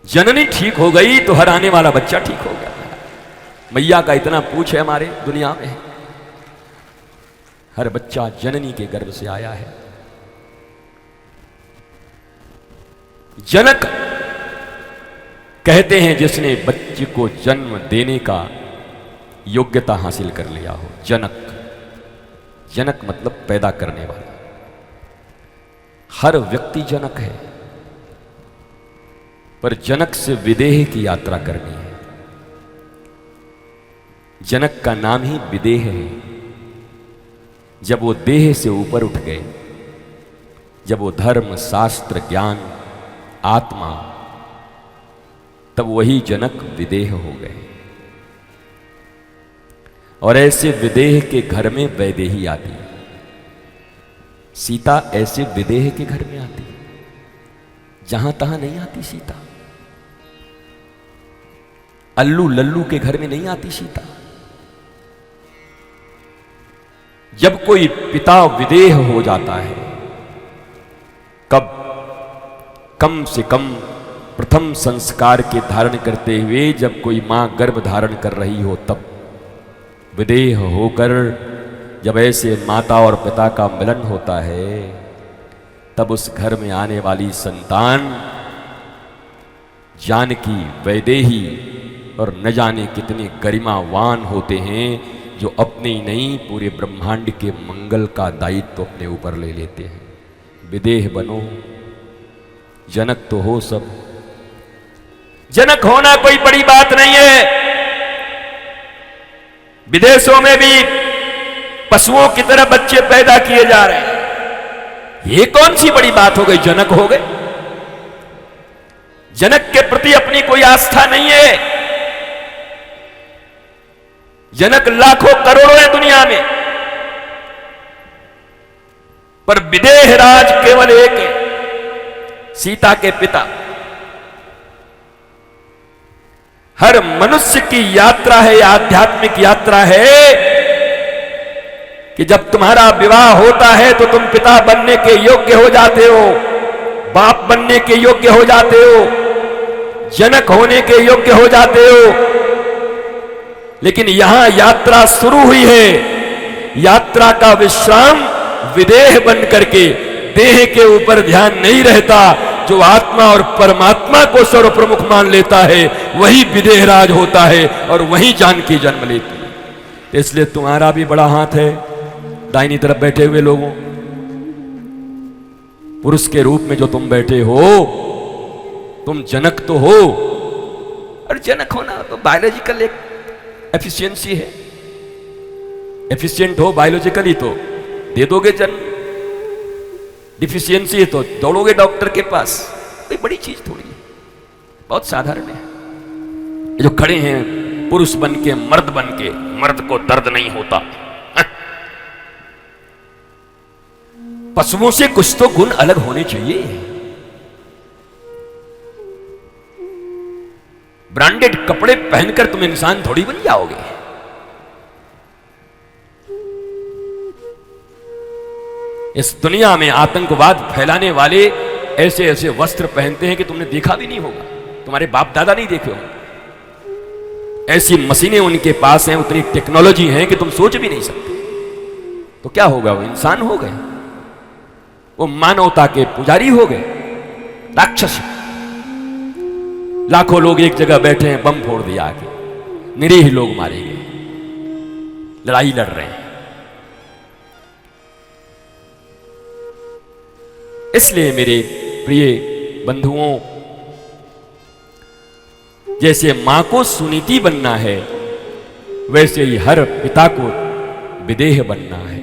जननी ठीक हो गई तो हर आने वाला बच्चा ठीक हो गया। मैया का इतना पूछ है हमारे दुनिया में, हर बच्चा जननी के गर्भ से आया है। जनक कहते हैं जिसने बच्चे को जन्म देने का योग्यता हासिल कर लिया हो। जनक, जनक मतलब पैदा करने वाला। हर व्यक्ति जनक है, पर जनक से विदेह की यात्रा करनी है। जनक का नाम ही विदेह है। जब वो देह से ऊपर उठ गए, जब वो धर्म, शास्त्र, ज्ञान, आत्मा, तब वही जनक विदेह हो गए। और ऐसे विदेह के घर में वैदेही आती है। सीता ऐसे विदेह के घर में आती है, जहां तहां नहीं आती सीता। अल्लू लल्लू के घर में नहीं आती सीता। जब कोई पिता विदेह हो जाता है, कब कम से कम प्रथम संस्कार के धारण करते हुए जब कोई मां गर्भ धारण कर रही हो, तब विदेह होकर जब ऐसे माता और पिता का मिलन होता है, तब उस घर में आने वाली संतान जानकी, वैदेही और न जाने कितने गरिमावान होते हैं, जो अपने ही नहीं पूरे ब्रह्मांड के मंगल का दायित्व अपने ऊपर ले लेते हैं। विदेह बनो, जनक तो हो सब। जनक होना कोई बड़ी बात नहीं है। विदेशों में भी पशुओं की तरह बच्चे पैदा किए जा रहे हैं। ये कौन सी बड़ी बात हो गई, जनक हो गए। जनक के प्रति अपनी कोई आस्था नहीं है। जनक लाखों करोड़ों है दुनिया में, पर विदेह राज केवल एक है, सीता के पिता। हर मनुष्य की यात्रा है, आध्यात्मिक यात्रा है, कि जब तुम्हारा विवाह होता है तो तुम पिता बनने के योग्य हो जाते हो, बाप बनने के योग्य हो जाते हो, जनक होने के योग्य हो जाते हो। लेकिन यहां यात्रा शुरू हुई है। यात्रा का विश्राम विदेह बन करके, देह के ऊपर ध्यान नहीं रहता। जो आत्मा और परमात्मा को सर्वप्रमुख मान लेता है, वही विदेहराज होता है और वही जानकी जन्म लेती है। इसलिए तुम्हारा भी बड़ा हाथ है, दाहिनी तरफ बैठे हुए लोगों। पुरुष के रूप में जो तुम बैठे हो, तुम जनक तो हो। और जनक होना तो बायोलॉजिकल एक एफिशिएंसी है। एफिशिएंट हो बायोलॉजिकली तो दे दोगे जन्म, डिफिशियंसी है तो दौड़ोगे डॉक्टर के पास। कोई बड़ी चीज थोड़ी है, बहुत साधारण है। जो खड़े हैं पुरुष बन के, मर्द बन के, मर्द को दर्द नहीं होता। पशुओं से कुछ तो गुण अलग होने चाहिए। ब्रांडेड कपड़े पहनकर तुम इंसान थोड़ी बन जाओगे। इस दुनिया में आतंकवाद फैलाने वाले ऐसे ऐसे वस्त्र पहनते हैं कि तुमने देखा भी नहीं होगा, तुम्हारे बाप दादा नहीं देखे होंगे। ऐसी मशीनें उनके पास हैं, उतनी टेक्नोलॉजी है कि तुम सोच भी नहीं सकते। तो क्या होगा, वो इंसान हो गए, वो मानवता के पुजारी हो गए, राक्षस। लाखों लोग एक जगह बैठे हैं, बम फोड़ दिया आके, निरीह लोग मारे गए, लड़ाई लड़ रहे हैं। इसलिए मेरे प्रिय बंधुओं, जैसे मां को सुनीति बनना है, वैसे ही हर पिता को विदेह बनना है।